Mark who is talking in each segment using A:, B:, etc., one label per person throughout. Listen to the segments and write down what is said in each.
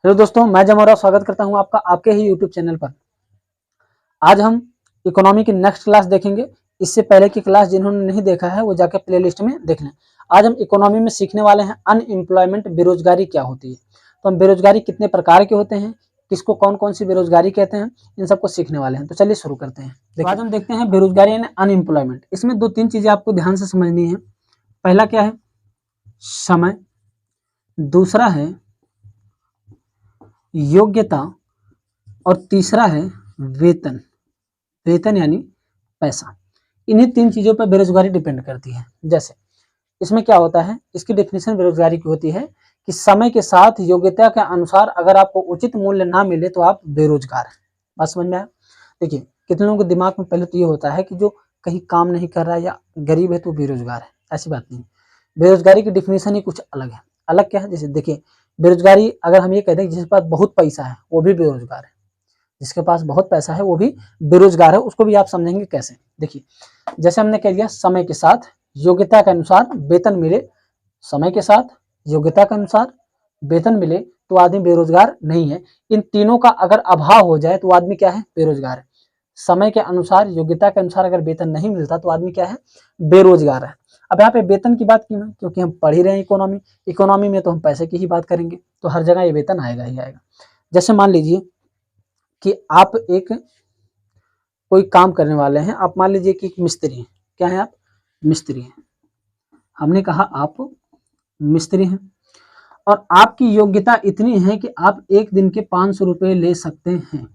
A: Hello दोस्तों, मैं जमोरा स्वागत करता हूं आपका आपके ही यूट्यूब चैनल पर। आज हम इकोनॉमी की नेक्स्ट क्लास देखेंगे। इससे पहले की क्लास जिन्होंने नहीं देखा है वो जाके प्लेलिस्ट में देख लें। आज हम इकोनॉमी में सीखने वाले हैं अनएम्प्लॉयमेंट, बेरोजगारी क्या होती है। तो हम बेरोजगारी कितने प्रकार के होते हैं, किसको कौन कौन सी बेरोजगारी कहते हैं, इन सबको सीखने वाले हैं। तो चलिए शुरू करते हैं। तो आज हम देखते हैं बेरोजगारी यानी अनएम्प्लॉयमेंट। इसमें दो तीन चीजें आपको ध्यान से समझनी है। पहला क्या है? समय। दूसरा है योग्यता। और तीसरा है वेतन। वेतन यानी पैसा। इन्हीं तीन चीजों पर बेरोजगारी डिपेंड करती है। जैसे इसमें क्या होता है, इसकी डेफिनेशन बेरोजगारी की होती है कि समय के साथ योग्यता के अनुसार अगर आपको उचित मूल्य ना मिले तो आप बेरोजगार हैं। बात समझ में आया? देखिए, कितने लोगों के दिमाग में पहले तो ये होता है कि जो कहीं काम नहीं कर रहा है या गरीब है तो बेरोजगार है। ऐसी बात नहीं। बेरोजगारी की डेफिनेशन ही कुछ अलग है। अलग क्या है? जैसे देखिए, बेरोजगारी अगर हम ये कहते हैं जिसके पास बहुत पैसा है वो भी बेरोजगार है, जिसके पास बहुत पैसा है वो भी बेरोजगार है। उसको भी आप समझेंगे कैसे? देखिए, जैसे हमने कह दिया समय के साथ योग्यता के अनुसार वेतन मिले, समय के साथ योग्यता के अनुसार वेतन मिले तो आदमी बेरोजगार नहीं है। इन तीनों का अगर अभाव हो जाए तो आदमी क्या है? बेरोजगार है। समय के अनुसार योग्यता के अनुसार अगर वेतन नहीं मिलता तो आदमी क्या है? बेरोजगार है। अब यहाँ पे वेतन की बात क्यों है? क्योंकि हम पढ़ ही रहे हैं इकोनॉमी। इकोनॉमी में तो हम पैसे की ही बात करेंगे, तो हर जगह ये वेतन आएगा ही आएगा। जैसे मान लीजिए कि आप एक कोई काम करने वाले हैं। आप मान लीजिए कि एक मिस्त्री हैं। क्या है आप? मिस्त्री हैं। हमने कहा आप मिस्त्री हैं और आपकी योग्यता इतनी है कि आप एक दिन के 500 रुपये ले सकते हैं।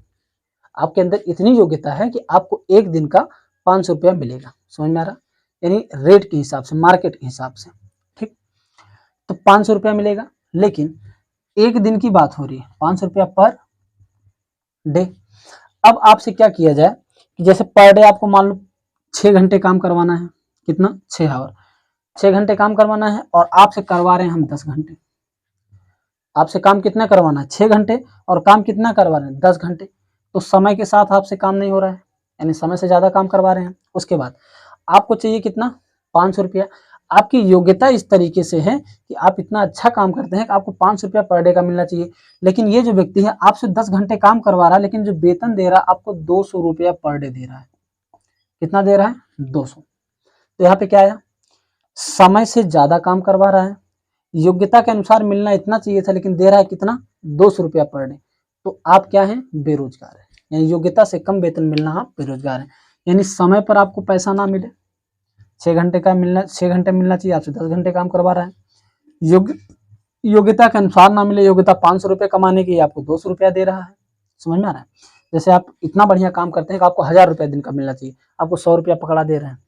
A: आपके अंदर इतनी योग्यता है कि आपको एक दिन का 500 रुपया मिलेगा। समझ में आ रहा? यानी रेट के हिसाब से, मार्केट के हिसाब से। ठीक, तो 500 रुपया मिलेगा, लेकिन एक दिन की बात हो रही है, 500 रुपया पर डे। अब आपसे क्या किया जाए कि जैसे पर डे आपको मान लो 6 घंटे काम करवाना है। कितना? 6 आवर। 6 घंटे काम करवाना है और आपसे करवा रहे हैं हम 10 घंटे। आपसे काम कितना करवाना है? 6 घंटे। और काम कितना करवा रहे हैं? 10 घंटे। तो समय के साथ आपसे काम नहीं हो रहा है, यानी समय से ज्यादा काम करवा रहे हैं। उसके बाद आपको चाहिए कितना? 500 रुपया। आपकी योग्यता इस तरीके से है कि आप इतना अच्छा काम करते हैं कि आपको 500 रुपया पर डे का मिलना चाहिए। लेकिन ये जो व्यक्ति है आपसे 10 घंटे काम करवा रहा है, लेकिन जो वेतन दे रहा है आपको 200 रुपया पर डे दे रहा है। कितना दे रहा है? 200। तो यहाँ पे क्या आया? समय से ज्यादा काम करवा रहा है, योग्यता के अनुसार मिलना इतना चाहिए था लेकिन दे रहा है कितना? 200 रुपया पर डे। तो आप क्या है? बेरोजगार है। यानी योग्यता से कम वेतन मिलना, आप बेरोजगार है। यानी समय पर आपको पैसा ना मिले, 6 घंटे का मिलना, 6 घंटे मिलना चाहिए, आपसे 10 घंटे काम करवा रहा है। योग्यता के अनुसार ना मिले, योग्यता 500 रुपये कमाने की, आपको 200 रुपया दे रहा है। समझ में आ रहा है? जैसे आप इतना बढ़िया काम करते हैं कि आपको 1000 रुपया दिन का मिलना चाहिए, आपको 100 रुपया पकड़ा दे रहे हैं।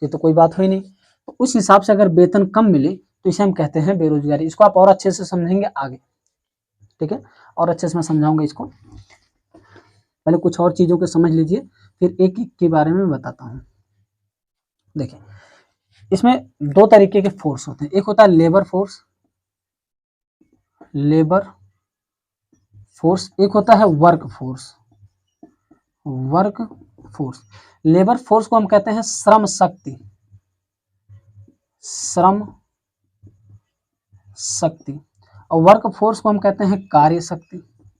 A: ये तो कोई बात हुई नहीं। तो उस हिसाब से अगर वेतन कम मिले तो इसे हम कहते हैं बेरोजगारी। इसको आप और अच्छे से समझेंगे आगे, ठीक है? और अच्छे से मैं समझाऊंगा इसको। पहले कुछ और चीजों को समझ लीजिए, फिर एक एक के बारे में बताता हूँ। देखिए, इसमें दो तरीके के फोर्स होते हैं। एक होता है लेबर फोर्स, लेबर फोर्स। एक होता है work force, work force. Labour force को हम कहते हैं श्रम शक्ति, श्रम शक्ति। और वर्क फोर्स को हम कहते हैं कार्य शक्ति।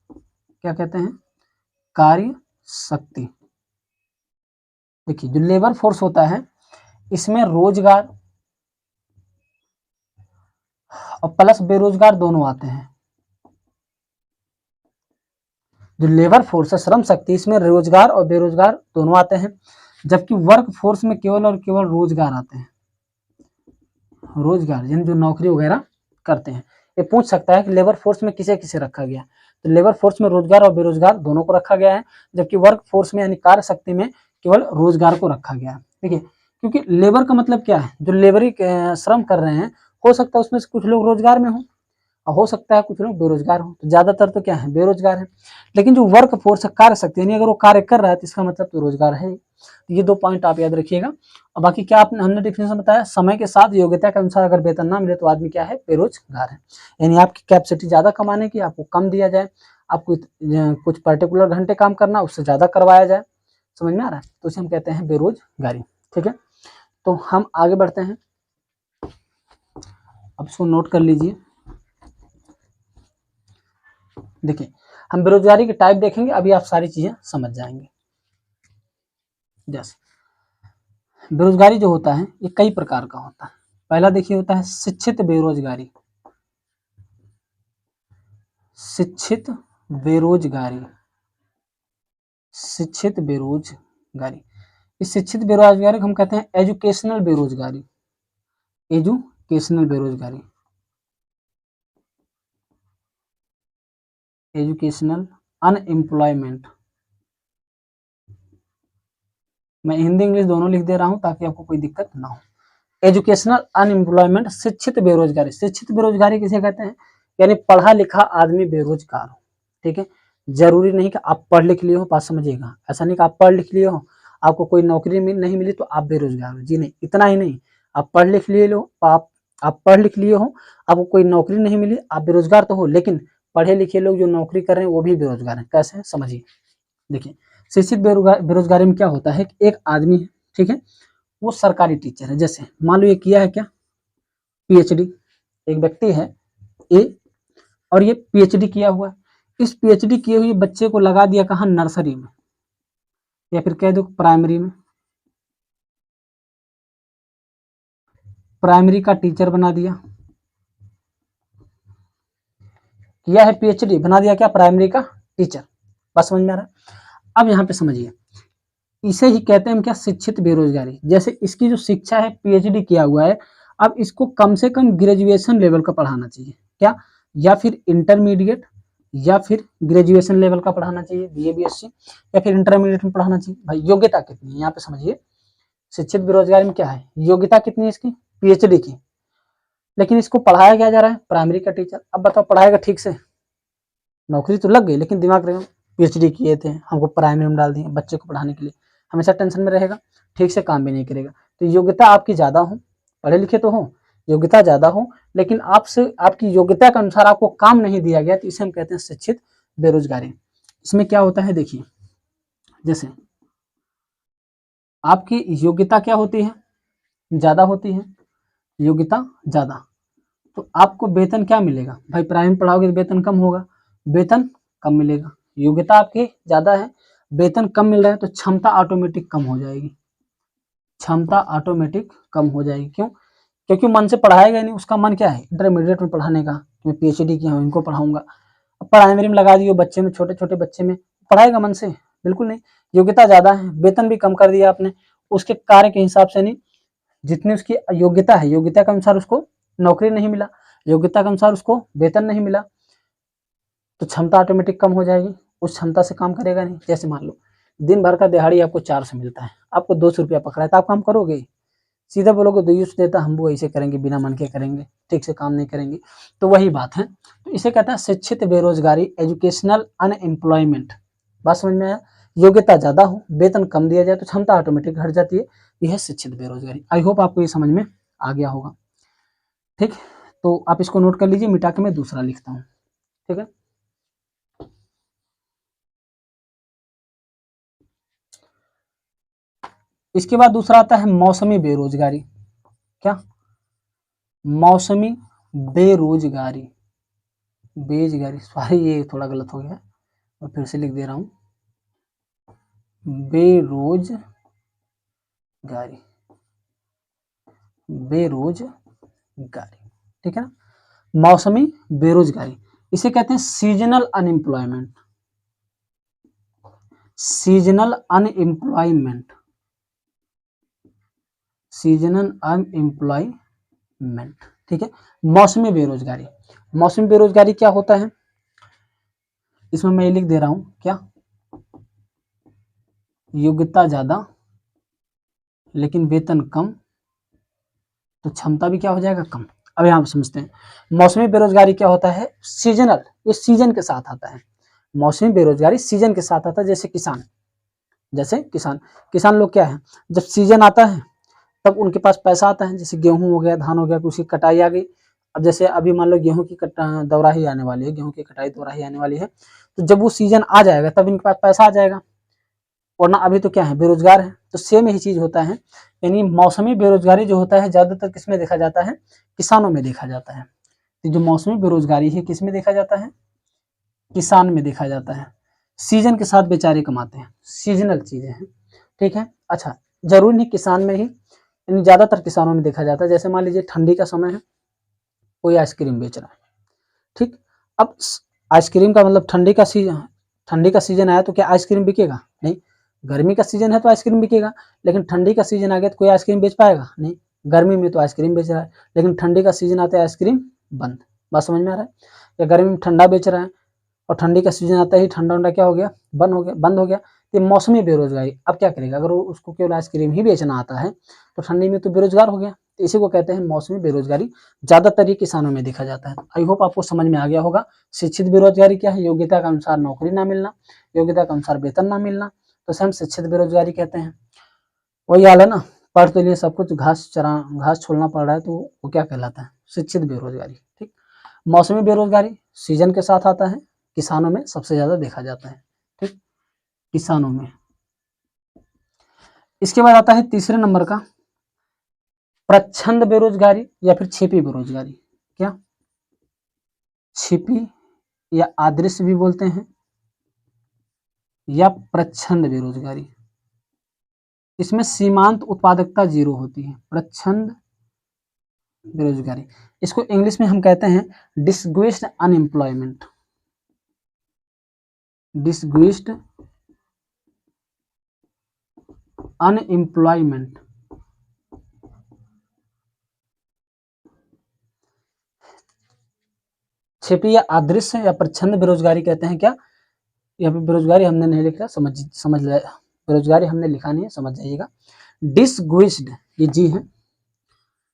A: क्या कहते हैं? कार्य शक्ति। देखिए, जो लेबर फोर्स होता है इसमें रोजगार और प्लस बेरोजगार दोनों आते हैं। जो लेबर फोर्स है, श्रम शक्ति, इसमें रोजगार और बेरोजगार दोनों आते हैं। जबकि वर्क फोर्स में केवल और केवल रोजगार आते हैं। रोजगार यानी जो नौकरी वगैरह करते हैं। ये पूछ सकता है कि लेबर फोर्स में किसे किसे रखा गया, तो लेबर फोर्स में रोजगार और बेरोजगार दोनों को रखा गया है। जबकि वर्क फोर्स में यानी कार्य शक्ति में केवल रोजगार को रखा गया है। ठीक है? क्योंकि लेबर का मतलब क्या है? जो लेबरी श्रम कर रहे हैं, हो सकता है उसमें से कुछ लोग रोजगार में हो और हो सकता है कुछ लोग बेरोजगार हो। तो ज्यादातर तो क्या है? बेरोजगार है। लेकिन जो वर्क फोर्स है, कार्य शक्ति, यानी अगर वो कार्य कर रहा है तो इसका मतलब तो रोजगार है। तो ये दो पॉइंट आप याद रखिएगा। और बाकी क्या आपने हमने डिफिनेशन बताया, समय के साथ योग्यता के अनुसार अगर वेतन ना मिले तो आदमी क्या है? बेरोजगार है। यानी आपकी कैपेसिटी ज्यादा कमाने की, आपको कम दिया जाए, आपको कुछ पर्टिकुलर घंटे काम करना, उससे ज्यादा करवाया जाए। समझ में आ रहा है? तो इसे हम कहते हैं बेरोजगारी। ठीक है? तो हम आगे बढ़ते हैं। अब इसको नोट कर लीजिए। देखिए हम बेरोजगारी के टाइप देखेंगे, अभी आप सारी चीजें समझ जाएंगे। जैसे बेरोजगारी जो होता है ये कई प्रकार का होता है। पहला देखिए होता है शिक्षित बेरोजगारी। शिक्षित बेरोजगारी, शिक्षित बेरोजगारी, इस शिक्षित बेरोजगारी को हम कहते हैं एजुकेशनल बेरोजगारी। एजुकेशनल बेरोजगारी, एजुकेशनल अनएम्प्लॉयमेंट। मैं हिंदी इंग्लिश दोनों लिख दे रहा हूं ताकि आपको कोई दिक्कत ना हो। एजुकेशनल अनएम्प्लॉयमेंट, शिक्षित बेरोजगारी। शिक्षित बेरोजगारी किसे कहते हैं? यानी पढ़ा लिखा आदमी बेरोजगार हो। ठीक है, जरूरी नहीं कि आप पढ़ लिख लिए हो, बात समझिएगा। ऐसा नहीं कि आप पढ़ लिख लिए हो, आपको कोई नौकरी नहीं मिली तो आप बेरोजगार हो, जी नहीं। इतना ही नहीं, आप पढ़ लिख लिए हो, आप पढ़ लिख लिए हो, आपको कोई नौकरी नहीं मिली, आप बेरोजगार तो हो, लेकिन पढ़े लिखे लोग जो नौकरी कर रहे हैं वो भी बेरोजगार हैं। कैसे, समझिए। देखिए शिक्षित बेरोजगारी में क्या होता है कि एक आदमी है, ठीक है, वो सरकारी टीचर है। जैसे मान लो ये किया है क्या, पीएचडी। एक व्यक्ति है ए और ये पीएचडी किया हुआ है। इस पीएचडी किए हुए बच्चे को लगा दिया कहाँ, नर्सरी में, या फिर कह दो प्राइमरी में। प्राइमरी का टीचर बना दिया, किया है पीएचडी, बना दिया क्या, प्राइमरी का टीचर। बस समझ में आ रहा है? अब यहाँ पे समझिए, इसे ही कहते हैं हम क्या, शिक्षित बेरोजगारी। जैसे इसकी जो शिक्षा है, पीएचडी किया हुआ है, अब इसको कम से कम ग्रेजुएशन लेवल का पढ़ाना चाहिए क्या, या फिर इंटरमीडिएट, या फिर ग्रेजुएशन लेवल का पढ़ाना चाहिए, बीए बीएससी, या फिर इंटरमीडिएट में पढ़ाना चाहिए। भाई योग्यता कितनी है यहाँ पे समझिए, शिक्षित बेरोजगारी में क्या है, योग्यता कितनी है इसकी, पीएचडी की, लेकिन इसको पढ़ाया क्या जा रहा है, प्राइमरी का टीचर। अब बताओ पढ़ाएगा ठीक से, नौकरी तो लग गई, लेकिन दिमाग रहे पीएचडी किए थे, हमको प्राइमरी में डाल दिए बच्चे को पढ़ाने के लिए, हमेशा टेंशन में रहेगा, ठीक से काम भी नहीं करेगा। तो योग्यता आपकी ज्यादा हो, पढ़े लिखे तो हो, योग्यता ज्यादा हो, लेकिन आपसे आपकी योग्यता के अनुसार आपको काम नहीं दिया गया, तो इसे हम कहते हैं शिक्षित बेरोजगारी। इसमें क्या होता है देखिए, जैसे आपकी योग्यता क्या होती है, ज्यादा होती है, योग्यता ज्यादा, तो आपको वेतन क्या मिलेगा भाई, प्राइमरी पढ़ाओगे तो वेतन कम होगा, वेतन कम मिलेगा। योग्यता आपकी ज्यादा है, वेतन कम मिल रहा है, तो क्षमता ऑटोमेटिक कम हो जाएगी, क्षमता ऑटोमेटिक कम हो जाएगी। क्यों? क्योंकि मन से पढ़ाएगा नहीं, उसका मन क्या है, इंटरमीडिएट में पढ़ाने का, मैं पीएचडी किया हूँ इनको पढ़ाऊंगा। अब प्राइमरी में लगा दियो बच्चे में, छोटे छोटे बच्चे में पढ़ाएगा मन से, बिल्कुल नहीं। योग्यता ज्यादा है, वेतन भी कम कर दिया आपने, उसके कार्य के हिसाब से नहीं, जितनी उसकी योग्यता है, योग्यता के अनुसार उसको नौकरी नहीं मिला, योग्यता के अनुसार उसको वेतन नहीं मिला, तो क्षमता ऑटोमेटिक कम हो जाएगी, उस क्षमता से काम करेगा नहीं। जैसे मान लो दिन भर का दिहाड़ी आपको 400 मिलता है, आपको 200 रुपया पकड़ा है, तो आप काम करोगे, सीधा बोलोगे 200 देता, हम वो ऐसे करेंगे, बिना मन के करेंगे, ठीक से काम नहीं करेंगे। तो वही बात है, तो इसे कहते हैं शिक्षित बेरोजगारी, एजुकेशनल अनएम्प्लॉयमेंट। बात समझ में आया? योग्यता ज्यादा हो, वेतन कम दिया जाए, तो क्षमता ऑटोमेटिक घट जाती है, यह है शिक्षित बेरोजगारी। आई होप आपको ये समझ में आ गया होगा। ठीक, तो आप इसको नोट कर लीजिए, मिटा के मैं दूसरा लिखता हूँ। ठीक है, इसके बाद दूसरा आता है मौसमी बेरोजगारी। क्या? मौसमी बेरोजगारी, बेरोजगारी, सॉरी ये थोड़ा गलत हो गया, मैं फिर से लिख दे रहा हूँ, बेरोजगारी, बेरोजगारी। ठीक है ना, मौसमी बेरोजगारी, इसे कहते हैं seasonal unemployment, seasonal unemployment, seasonal unemployment. ठीक है, मौसमी बेरोजगारी। मौसमी बेरोजगारी क्या होता है, इसमें मैं ये लिख दे रहा हूं, क्या, योग्यता ज्यादा लेकिन वेतन कम, तो क्षमता भी क्या हो जाएगा, कम। अब यहाँ समझते हैं मौसमी बेरोजगारी क्या होता है, सीजनल, ये सीजन के साथ आता है, मौसमी बेरोजगारी सीजन के साथ आता है। जैसे किसान, जैसे किसान लोग क्या है, जब सीजन आता है तब उनके पास पैसा आता है, जैसे गेहूं हो गया, धान हो गया, उसकी कटाई आ गई। अब जैसे अभी मान लो गेहूं की दौराही आने वाली है, गेहूं की कटाई दौराही आने वाली है, तो जब वो सीजन आ जाएगा तब इनके पास पैसा आ जाएगा, वरना अभी तो क्या है, बेरोजगार है। तो सेम यही चीज होता है, यानी मौसमी बेरोजगारी जो होता है ज्यादातर किसमें देखा जाता है, किसानों में देखा जाता है। तो जो मौसमी बेरोजगारी है किसमें देखा जाता है, किसान में देखा जाता है। सीजन के साथ बेचारे कमाते हैं, सीजनल चीजें हैं, ठीक है। अच्छा, जरूरी नहीं किसान में ही, यानी ज्यादातर किसानों में देखा जाता है। जैसे मान लीजिए ठंडी का समय है, कोई आइसक्रीम बेच रहा है, ठीक। अब आइसक्रीम का मतलब ठंडी का सीजन आया तो क्या आइसक्रीम बिकेगा? नहीं। गर्मी का सीजन है तो आइसक्रीम बिकेगा, लेकिन ठंडी का सीजन आ गया तो कोई आइसक्रीम बेच पाएगा? नहीं। गर्मी में तो आइसक्रीम बेच रहा है, लेकिन ठंडी का सीजन आता है आइसक्रीम बंद। बात समझ में आ रहा है? या गर्मी में ठंडा बेच रहा है और ठंडी का सीजन आता ही ठंडा उंडा क्या हो गया? बंद हो गया। ये मौसमी बेरोजगारी। अब क्या करेगा? अगर उसको केवल आइसक्रीम ही बेचना आता है तो ठंडी में तो बेरोजगार हो गया। तो इसी को कहते हैं मौसमी बेरोजगारी। ज्यादातर ये किसानों में देखा जाता है। आई होप आपको समझ में आ गया होगा। शिक्षित बेरोजगारी क्या है? योग्यता के अनुसार नौकरी ना मिलना, योग्यता के अनुसार वेतन ना मिलना, तो इसे हम शिक्षित बेरोजगारी कहते हैं। वही हाल है ना, पढ़ तो लिए सब कुछ, घास छोड़ना पड़ रहा है, तो वो क्या कहलाता है? शिक्षित बेरोजगारी, ठीक। मौसमी बेरोजगारी सीजन के साथ आता है, किसानों में सबसे ज्यादा देखा जाता है, ठीक, किसानों में। इसके बाद आता है तीसरे नंबर का प्रच्छंद बेरोजगारी या फिर छिपी बेरोजगारी। क्या? छिपी या अदृश्य भी बोलते हैं, या प्रच्छंद बेरोजगारी। इसमें सीमांत उत्पादकता 0 होती है। प्रच्छंद बेरोजगारी, इसको इंग्लिश में हम कहते हैं डिसग्विस्ड अनएम्प्लॉयमेंट। डिसग्विस्ड अनएम्प्लॉयमेंट। छिपी या अदृश्य या प्रच्छंद बेरोजगारी कहते हैं क्या? यहाँ पे बेरोजगारी हमने नहीं लिखा, समझ ले, बेरोजगारी हमने लिखा नहीं है, समझ जाइएगा। डिसग्विस्ड, ये जी है,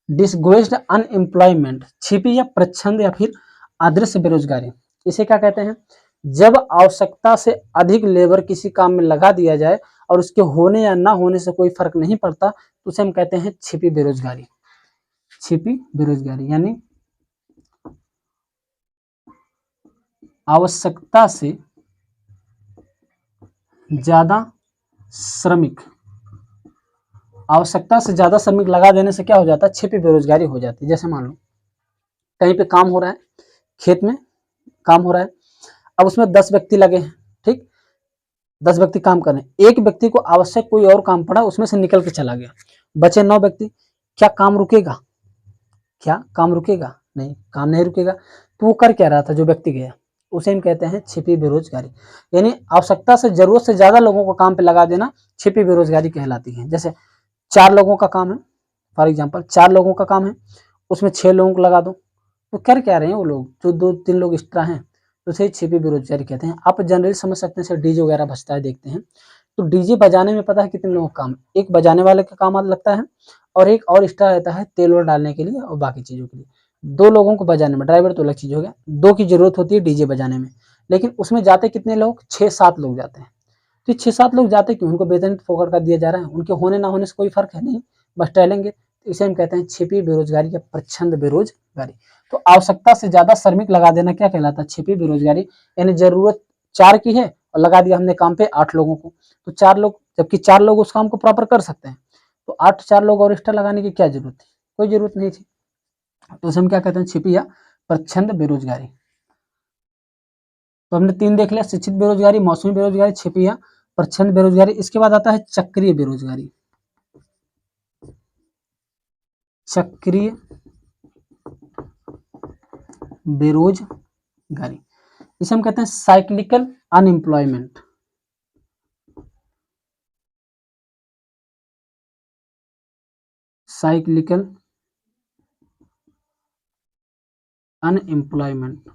A: डिसग्विस्ड अनएम्प्लॉयमेंट, छिपी या प्रच्छंद या फिर अदृश्य बेरोजगारी। इसे क्या कहते हैं? जब आवश्यकता से अधिक लेबर किसी काम में लगा दिया जाए और उसके होने या ना होने से कोई फर्क नहीं पड़ता, तो उसे हम कहते हैं छिपी बेरोजगारी। छिपी बेरोजगारी यानी आवश्यकता से ज्यादा श्रमिक लगा देने से क्या हो जाता है? छिपी बेरोजगारी हो जाती है। जैसे मान लो कहीं पे काम हो रहा है, खेत में काम हो रहा है, अब उसमें 10 व्यक्ति लगे हैं, ठीक, 10 व्यक्ति काम कर रहे हैं, एक व्यक्ति को आवश्यक कोई और काम पड़ा, उसमें से निकल के चला गया, बचे 9 व्यक्ति। क्या काम रुकेगा? नहीं, काम नहीं रुकेगा। तो वो कर क्या रहा था? जो व्यक्ति गया, उसे हम कहते हैं छिपी बेरोजगारी। यानी आवश्यकता से, जरूरत से ज्यादा लोगों को काम पे लगा देना छिपी बेरोजगारी कहलाती है। जैसे 4 लोगों का काम है, फॉर एग्जाम्पल 4 लोगों का काम है, उसमें 6 लोगों को लगा दो, तो कर क्या रहे हैं वो लोग? जो 2-3 लोग एक्स्ट्रा हैं, तो उसे छिपी बेरोजगारी कहते हैं। आप जनरली समझ सकते हैं, जैसे डीजे वगैरह बजता है, देखते हैं, तो डीजे बजाने में पता है कितने लोगों का काम? एक बजाने वाले का काम लगता है, और एक और एक्स्ट्रा रहता है तेल और डालने के लिए और बाकी चीजों के लिए। 2 लोगों को बजाने में, ड्राइवर तो अलग चीज हो गया, 2 की जरूरत होती है डीजे बजाने में, लेकिन उसमें जाते कितने लोग? 6-7 लोग जाते हैं। तो 6-7 लोग जाते क्यों? उनको वेतन फोकट का दिया जा रहा है, उनके होने ना होने से कोई फर्क है नहीं, बस टहलेंगे। तो इसे हम कहते हैं छिपी बेरोजगारी या प्रच्छंद बेरोजगारी। तो आवश्यकता से ज्यादा श्रमिक लगा देना क्या कहलाता है? छिपी बेरोजगारी। यानी जरूरत 4 की है और लगा दिया हमने काम पे 8 लोगों को, तो 4 लोग, जबकि 4 लोग उस काम को प्रॉपर कर सकते हैं, तो 4 लोग और एक्स्ट्रा लगाने की क्या जरूरत थी? कोई जरूरत नहीं थी। तो उसे हम क्या कहते हैं? छिपी या प्रच्छंद बेरोजगारी। तो हमने 3 देख लिया, शिक्षित बेरोजगारी, मौसमी बेरोजगारी, छिपी या प्रच्छंद बेरोजगारी। इसके बाद आता है चक्रीय बेरोजगारी। चक्रीय बेरोजगारी, इसे हम कहते हैं साइक्लिकल अनएम्प्लॉयमेंट। Cyclical unemployment.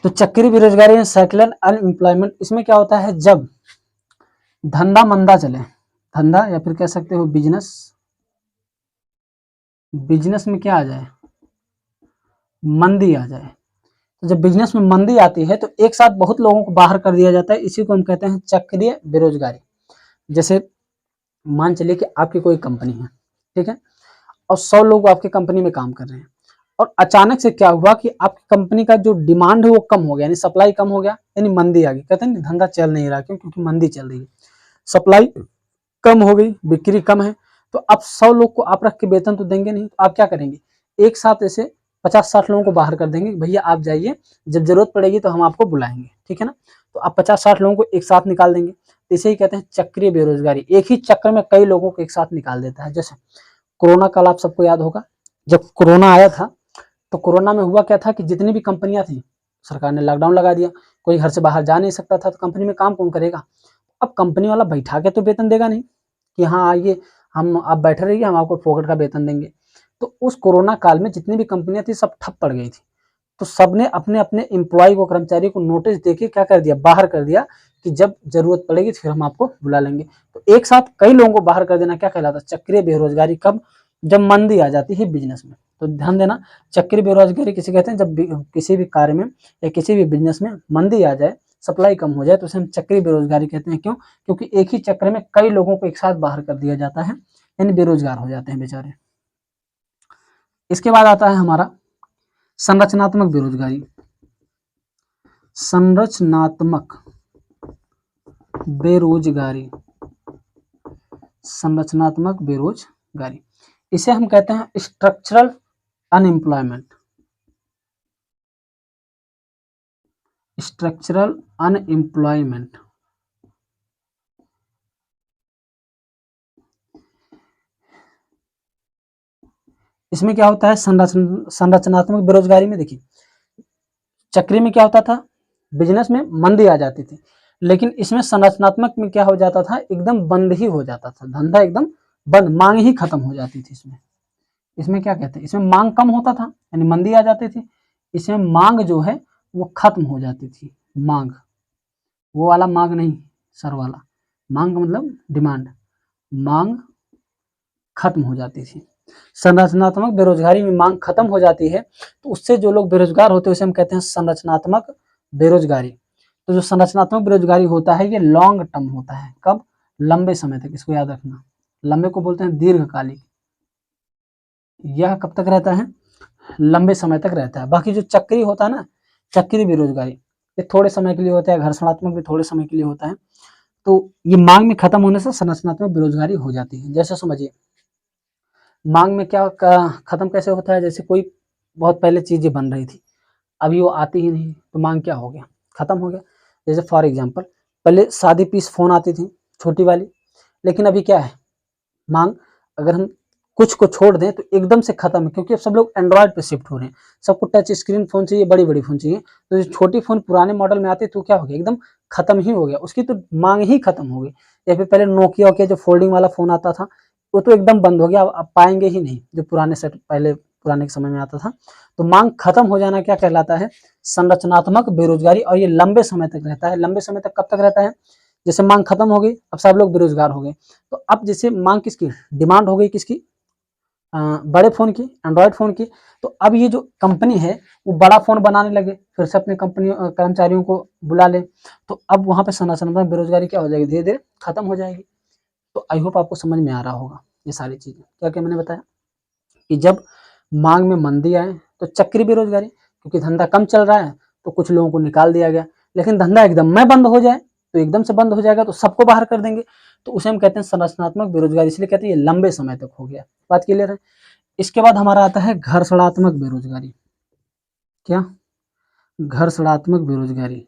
A: तो चक्रीय बेरोजगारी, साइक्लिकल अनएम्प्लॉयमेंट, इसमें क्या होता है? जब धंधा मंदा चले, धंधा या फिर कह सकते हो बिजनेस में क्या आ जाए? मंदी आ जाए। तो जब बिजनेस में मंदी आती है तो एक साथ बहुत लोगों को बाहर कर दिया जाता है, इसी को हम कहते हैं चक्रीय बेरोजगारी। जैसे मान चलिए कि आपकी कोई कंपनी है, ठीक है, और 100 लोग आपकी कंपनी में काम कर रहे हैं, और अचानक से क्या हुआ कि आपकी कंपनी का जो डिमांड है वो कम हो गया, यानी सप्लाई कम हो गया, यानी मंदी आ गई। कहते हैं धंधा चल नहीं रहा, क्यों? क्योंकि मंदी चल रही है, सप्लाई कम हो गई, बिक्री कम है, तो अब 100 लोग को आप रख के वेतन तो देंगे नहीं, तो आप क्या करेंगे, एक साथ ऐसे 50-60 लोगों को बाहर कर देंगे, भैया आप जाइए, जब जरूरत पड़ेगी तो हम आपको बुलाएंगे, ठीक है ना। तो आप 50-60 लोगों को एक साथ निकाल देंगे, तो इसे ही कहते हैं चक्रीय बेरोजगारी। एक ही चक्र में कई लोगों को एक साथ निकाल देता है। जैसे कोरोना काल आप सबको याद होगा, जब कोरोना आया था तो कोरोना में हुआ क्या था कि जितनी भी कंपनियां थी, सरकार ने लॉकडाउन लगा दिया, कोई घर से बाहर जा नहीं सकता था, तो कंपनी में काम कौन करेगा। अब कंपनी वाला बैठा के तो वेतन देगा नहीं कि हाँ आइए हम आप बैठे रहिए, हम आपको फोकट का वेतन देंगे। तो उस कोरोना काल में जितनी भी कंपनियां थी सब ठप पड़ गई थी, तो सबने अपने अपने एम्प्लॉय को, कर्मचारी को नोटिस देके क्या कर दिया, बाहर कर दिया कि जब जरूरत पड़ेगी फिर हम आपको बुला लेंगे। तो एक साथ कई लोगों को बाहर कर देना क्या कहलाता है, चक्रीय बेरोजगारी। कब, जब मंदी आ जाती है बिजनेस में। तो ध्यान देना, चक्रीय बेरोजगारी किसे कहते हैं, जब किसी भी कार्य में या किसी भी बिजनेस में मंदी आ जाए, सप्लाई कम हो जाए, तो उसे हम चक्रीय बेरोजगारी कहते हैं। क्यों, क्योंकि एक ही चक्र में कई लोगों को एक साथ बाहर कर दिया जाता है, यानी बेरोजगार हो जाते हैं बेचारे। इसके बाद आता है हमारा संरचनात्मक बेरोजगारी। संरचनात्मक बेरोजगारी, संरचनात्मक बेरोजगारी, इसे हम कहते हैं स्ट्रक्चरल अनएम्प्लॉयमेंट। स्ट्रक्चरल अनएम्प्लॉयमेंट, इसमें क्या होता है, संरचनात्मक बेरोजगारी में देखिए, चक्री में क्या होता था, बिजनेस में मंदी आ जाती थी, लेकिन इसमें संरचनात्मक में क्या हो जाता था, एकदम बंद ही हो जाता था, धंधा एकदम बंद, मांग ही खत्म हो जाती थी। इसमें क्या कहते हैं, इसमें मांग कम होता था, यानी मंदी आ जाती थी, इसमें मांग जो है वो खत्म हो जाती थी। मांग, वो वाला मांग नहीं, सर वाला मांग मतलब डिमांड, मांग खत्म हो जाती थी। संरचनात्मक बेरोजगारी में मांग खत्म हो जाती है, तो उससे जो लोग बेरोजगार होते हैं उसे हम कहते हैं संरचनात्मक बेरोजगारी। तो जो संरचनात्मक बेरोजगारी होता है ये लॉन्ग टर्म होता है। कब, लंबे समय तक, इसको याद रखना, लंबे को बोलते हैं दीर्घकालिक। यह कब तक रहता है, लंबे समय तक रहता है। बाकी जो चक्री होता है ना, चक्री बेरोजगारी, ये थोड़े समय के लिए होता है, घर्षणात्मक भी थोड़े समय के लिए होता है। तो ये मांग में खत्म होने से संरचनात्मक बेरोजगारी हो जाती है। जैसे समझिए, मांग में क्या खत्म कैसे होता है, जैसे कोई बहुत पहले चीजें बन रही थी, अभी वो आती ही नहीं, तो मांग क्या हो गया, खत्म हो गया। जैसे फॉर एग्जांपल, पहले सादी पीस फोन आती थी छोटी वाली, लेकिन अभी क्या है, मांग अगर हम कुछ को छोड़ दें तो एकदम से खत्म है, क्योंकि अब सब लोग एंड्रॉयड पे शिफ्ट हो रहे हैं, सबको टच स्क्रीन फोन चाहिए, बड़ी बड़ी फोन चाहिए। तो जो छोटी फोन पुराने मॉडल में आते तो क्या हो गया, एकदम खत्म ही हो गया, उसकी तो मांग ही खत्म हो गई। या फिर पहले नोकिया के जो फोल्डिंग वाला फोन आता था वो तो एकदम बंद हो गया, अब पाएंगे ही नहीं, जो पुराने सेट पहले पुराने के समय में आता था। तो मांग खत्म हो जाना क्या कहलाता है, संरचनात्मक बेरोजगारी। और ये लंबे समय तक रहता है। लंबे समय तक कब तक रहता है, जैसे मांग खत्म हो गई, अब सब लोग बेरोजगार हो गए, तो अब जैसे मांग किसकी, डिमांड हो गई किसकी, बड़े फोन की, एंड्रॉयड फोन की। तो अब ये जो कंपनी है वो बड़ा फोन बनाने लगे, फिर से अपने कंपनी कर्मचारियों को बुला ले, तो अब वहां पे संरचनात्मक बेरोजगारी क्या हो जाएगी, धीरे धीरे खत्म हो जाएगी। तो आई होप आपको समझ में आ रहा होगा ये सारी चीजें, क्या क्या मैंने बताया कि जब मांग में मंदी आए तो चक्री बेरोजगारी, क्योंकि धंधा कम चल रहा है तो कुछ लोगों को निकाल दिया गया। लेकिन धंधा एकदम में बंद हो जाए, तो एकदम से बंद हो जाएगा तो सबको बाहर कर देंगे, तो उसे हम कहते हैं संरचनात्मक बेरोजगारी। इसलिए कहते हैं ये लंबे समय तक हो गया। बात क्लियर है। इसके बाद हमारा आता है घर्षणात्मक बेरोजगारी। क्या, घर्षणात्मक बेरोजगारी,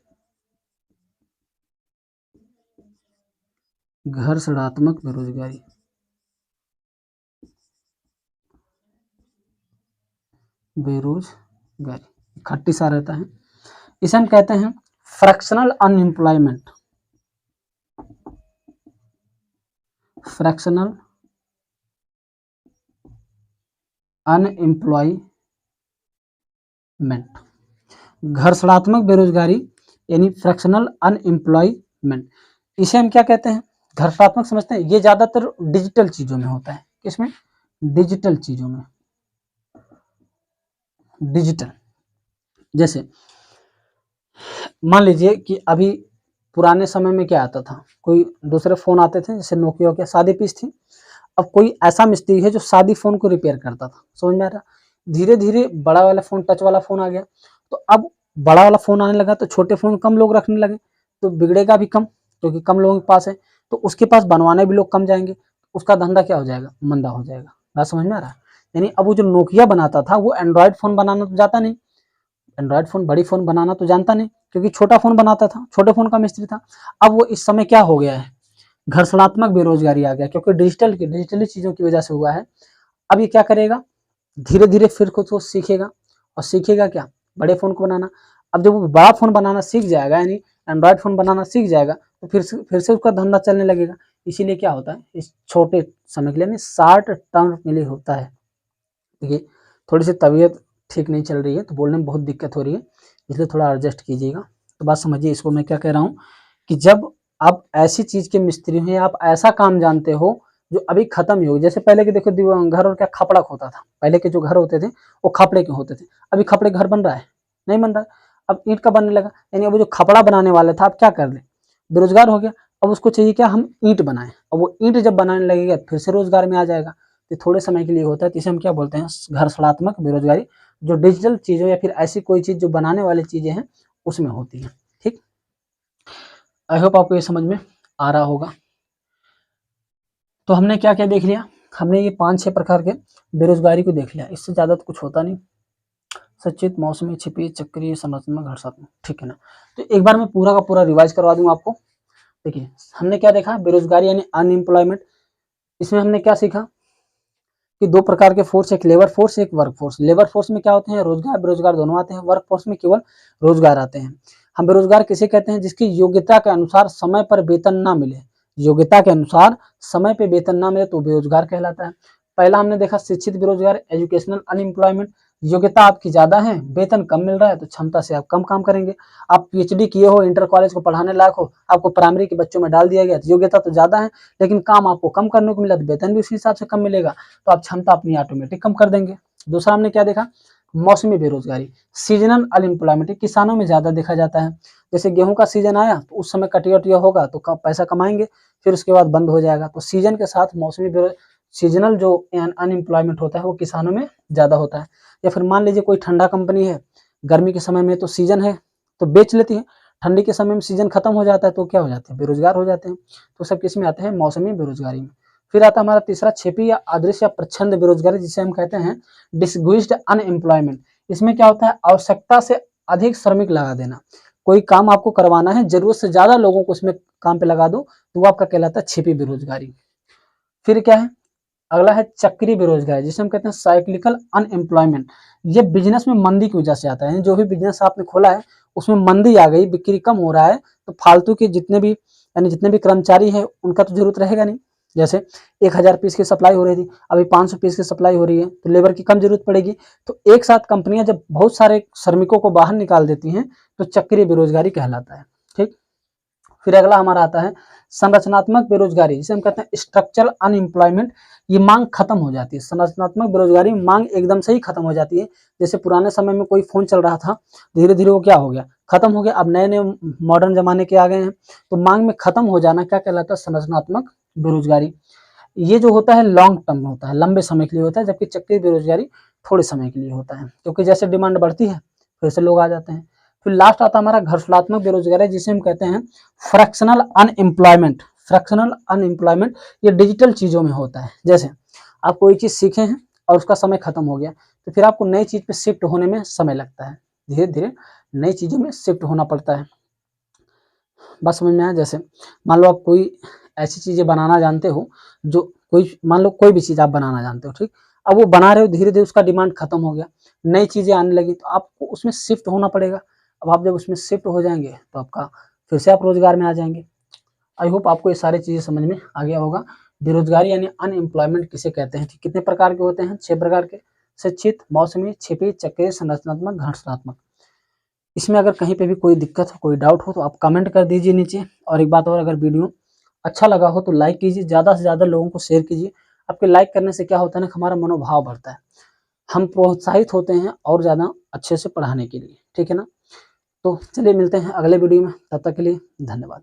A: घर्षणात्मक बेरोजगारी, बेरोजगारी खट्टी सा रहता है, इसे हम कहते हैं फ्रैक्शनल अनएम्प्लॉयमेंट। फ्रैक्शनल अनएम्प्लॉयमेंट, घर्षणात्मक बेरोजगारी यानी फ्रैक्शनल अनएम्प्लॉयमेंट। इसे हम क्या कहते हैं, घर्षणात्मक समझते हैं, ये ज्यादातर डिजिटल चीजों में होता है। किसमें, डिजिटल चीजों में, डिजिटल। जैसे मान लीजिए कि अभी पुराने समय में क्या आता था, कोई दूसरे फोन आते थे, जैसे नोकिया के सादी पीस थी। अब कोई ऐसा मिस्त्री है जो सादी फोन को रिपेयर करता था, समझ में आ रहा। धीरे धीरे बड़ा वाला फोन, टच वाला फोन आ गया, तो अब बड़ा वाला फोन आने लगा तो छोटे फोन कम लोग रखने लगे, तो बिगड़ेगा भी कम, क्योंकि कम लोगों के पास है, तो उसके पास बनवाने भी लोग कम जाएंगे, उसका धंधा क्या हो जाएगा, मंदा हो जाएगा। बात समझ में आ रहा है? यानी अब वो जो नोकिया बनाता था वो एंड्रॉयड फोन बनाना तो जाता नहीं, एंड्रॉयड फोन बड़ी फोन बनाना तो जानता नहीं, क्योंकि छोटा फोन बनाता था, छोटे फोन का मिस्त्री था। अब वो इस समय क्या हो गया है, घर्षणात्मक बेरोजगारी आ गया, क्योंकि डिजिटली चीजों की वजह से हुआ है। अब ये क्या करेगा, धीरे धीरे फिर कुछ वो सीखेगा, और सीखेगा क्या, बड़े फोन को बनाना। अब जब वो बड़ा फोन बनाना सीख जाएगा, यानी एंड्रॉयड फोन बनाना सीख जाएगा, तो फिर से उसका धंधा चलने लगेगा। इसीलिए क्या होता है, इस छोटे समय के लिए शॉर्ट टर्म के लिए होता है। देखिए थोड़ी सी तबीयत ठीक नहीं चल रही है, तो बोलने में बहुत दिक्कत हो रही है, इसलिए थोड़ा एडजस्ट कीजिएगा। तो बात समझिए इसको मैं क्या कह रहा हूँ, कि जब आप ऐसी चीज के मिस्त्री हैं, आप ऐसा काम जानते हो जो अभी खत्म ही हो, जैसे पहले के देखो घर और क्या खपड़ा होता था, पहले के जो घर होते थे वो खपड़े के होते थे। अभी खपड़े घर बन रहा है, नहीं बन रहा है, अब ईंट का बनने लगा। यानी अब जो खपड़ा बनाने वाला था, अब क्या कर ले, बेरोजगार हो गया। अब उसको चाहिए क्या, हम ईंट बनाएं, और वो ईंट जब बनाने लगेगा फिर से रोजगार में आ जाएगा। तो थोड़े समय के लिए होता है, तो इसे हम क्या बोलते हैं, घर्षणात्मक बेरोजगारी, जो डिजिटल चीजों या फिर ऐसी कोई चीज जो बनाने वाली चीजें हैं उसमें होती है। ठीक, आई होप आपको ये समझ में आ रहा होगा। तो हमने क्या क्या देख लिया, हमने ये 5-6 प्रकार के बेरोजगारी को देख लिया, इससे ज्यादा तो कुछ होता नहीं। सचित, मौसमी, छिपी, चक्रीय, संरचनात्मक, घर्षणात्मक, ठीक है ना। तो एक बार मैं पूरा का पूरा रिवाइज करवा दूं आपको। देखिए हमने क्या देखा, बेरोजगारी यानी अनएम्प्लॉयमेंट। इसमें हमने क्या सीखा कि 2 प्रकार के फोर्स, एक लेबर फोर्स, एक वर्क फोर्स। लेबर फोर्स में क्या होते हैं, रोजगार बेरोजगार दोनों आते हैं, वर्क फोर्स में केवल रोजगार आते हैं। हम बेरोजगार किसे कहते हैं, जिसकी योग्यता के अनुसार समय पर वेतन ना मिले, योग्यता के अनुसार समय पे वेतन ना मिले तो बेरोजगार कहलाता है। पहला हमने देखा शिक्षित बेरोजगार, एजुकेशनल अनएम्प्लॉयमेंट, योग्यता आपकी ज्यादा है, वेतन कम मिल रहा है, तो क्षमता से आप कम काम करेंगे। आप पीएचडी किए हो, इंटर कॉलेज को पढ़ाने लायक हो, आपको प्राइमरी के बच्चों में डाल दिया गया, तो योग्यता तो ज्यादा है, लेकिन काम आपको कम करने को मिला, तो वेतन भी उसी हिसाब से कम मिलेगा, तो आप क्षमता अपनी ऑटोमेटिक कम कर देंगे। दूसरा हमने क्या देखा, मौसमी बेरोजगारी, सीजनल अनएम्प्लॉयमेंट, किसानों में ज्यादा देखा जाता है। जैसे गेहूं का सीजन आया तो उस समय कटिया उटिया होगा तो पैसा कमाएंगे, फिर उसके बाद बंद हो जाएगा। तो सीजन के साथ सीजनल जो अनएम्प्लॉयमेंट होता है वो किसानों में ज्यादा होता है। या फिर मान लीजिए कोई ठंडा कंपनी है, गर्मी के समय में तो सीजन है तो बेच लेती है, ठंडी के समय में सीजन खत्म हो जाता है तो क्या हो जाते हैं, बेरोजगार हो जाते हैं। तो सब किस में आते हैं, मौसमी बेरोजगारी में। फिर आता है हमारा तीसरा, छिपी या अदृश्य या प्रच्छन्न बेरोजगारी, जिसे हम कहते हैं डिस्गुइस्ड अनएम्प्लॉयमेंट। इसमें क्या होता है, आवश्यकता से अधिक श्रमिक लगा देना। कोई काम आपको करवाना है, जरूरत से ज्यादा लोगों को उसमें काम पे लगा दो, तो वो आपका कहलाता है छिपी बेरोजगारी। फिर क्या है, अगला है चक्रीय बेरोजगारी, जिसे हम कहते हैं साइक्लिकल अनएम्प्लॉयमेंट। ये बिजनेस में मंदी की वजह से आता है, जो भी बिजनेस आपने खोला है उसमें मंदी आ गई, बिक्री कम हो रहा है, तो फालतू के जितने भी कर्मचारी है उनका तो जरूरत रहेगा नहीं। जैसे 1000 पीस की सप्लाई हो रही थी, अभी 500 पीस की सप्लाई हो रही है, तो लेबर की कम जरूरत पड़ेगी। तो एक साथ कंपनियां जब बहुत सारे श्रमिकों को बाहर निकाल देती हैं तो चक्रीय बेरोजगारी कहलाता है। ठीक, फिर अगला हमारा आता है संरचनात्मक बेरोजगारी, जिसे हम कहते हैं स्ट्रक्चरल अनएम्प्लॉयमेंट। ये मांग खत्म हो जाती है, संरचनात्मक बेरोजगारी मांग एकदम से ही खत्म हो जाती है। जैसे पुराने समय में कोई फोन चल रहा था, धीरे धीरे वो क्या हो गया, खत्म हो गया, अब नए नए मॉडर्न जमाने के आ गए हैं, तो मांग में खत्म हो जाना क्या कहलाता है, संरचनात्मक बेरोजगारी। ये जो होता है लॉन्ग टर्म होता है, लंबे समय के लिए होता है, जबकि चक्रीय बेरोजगारी थोड़े समय के लिए होता है, क्योंकि जैसे डिमांड बढ़ती है फिर से लोग आ जाते हैं। फिर लास्ट आता है हमारा घर्षणात्मक बेरोजगारी, जिसे हम कहते हैं फ्रैक्शनल अनएम्प्लॉयमेंट। फ्रैक्शनल अनएम्प्लॉयमेंट ये डिजिटल चीजों में होता है। जैसे आप कोई चीज सीखे हैं और उसका समय खत्म हो गया, तो फिर आपको नई चीज पे शिफ्ट होने में समय लगता है, धीरे धीरे नई चीजों में शिफ्ट होना पड़ता है। बस समझ में आया। जैसे मान लो आप कोई ऐसी चीजें बनाना जानते हो, जो कोई मान लो कोई भी चीज आप बनाना जानते हो, ठीक, अब वो बना रहे हो, धीरे धीरे उसका डिमांड खत्म हो गया, नई चीजें आने लगी, तो आपको उसमें शिफ्ट होना पड़ेगा। अब आप जब उसमें शिफ्ट हो जाएंगे तो आपका फिर से आप रोजगार में आ जाएंगे। आई होप आपको ये सारी चीजें समझ में आ गया होगा। बेरोजगारी यानी अनएम्प्लॉयमेंट किसे कहते हैं, कितने प्रकार के होते हैं, 6 प्रकार के, शिक्षित, मौसमी, छिपी, चक्रीय, संरचनात्मक, घर्षणात्मक। इसमें अगर कहीं पे भी कोई दिक्कत हो, कोई डाउट हो, तो आप कमेंट कर दीजिए नीचे। और एक बात और, अगर वीडियो अच्छा लगा हो तो लाइक कीजिए, ज़्यादा से ज़्यादा लोगों को शेयर कीजिए। आपके लाइक करने से क्या होता है ना, हमारा मनोभाव बढ़ता है, हम प्रोत्साहित होते हैं और ज़्यादा अच्छे से पढ़ाने के लिए, ठीक है ना। तो चलिए मिलते हैं अगले वीडियो में, तब तक के लिए धन्यवाद।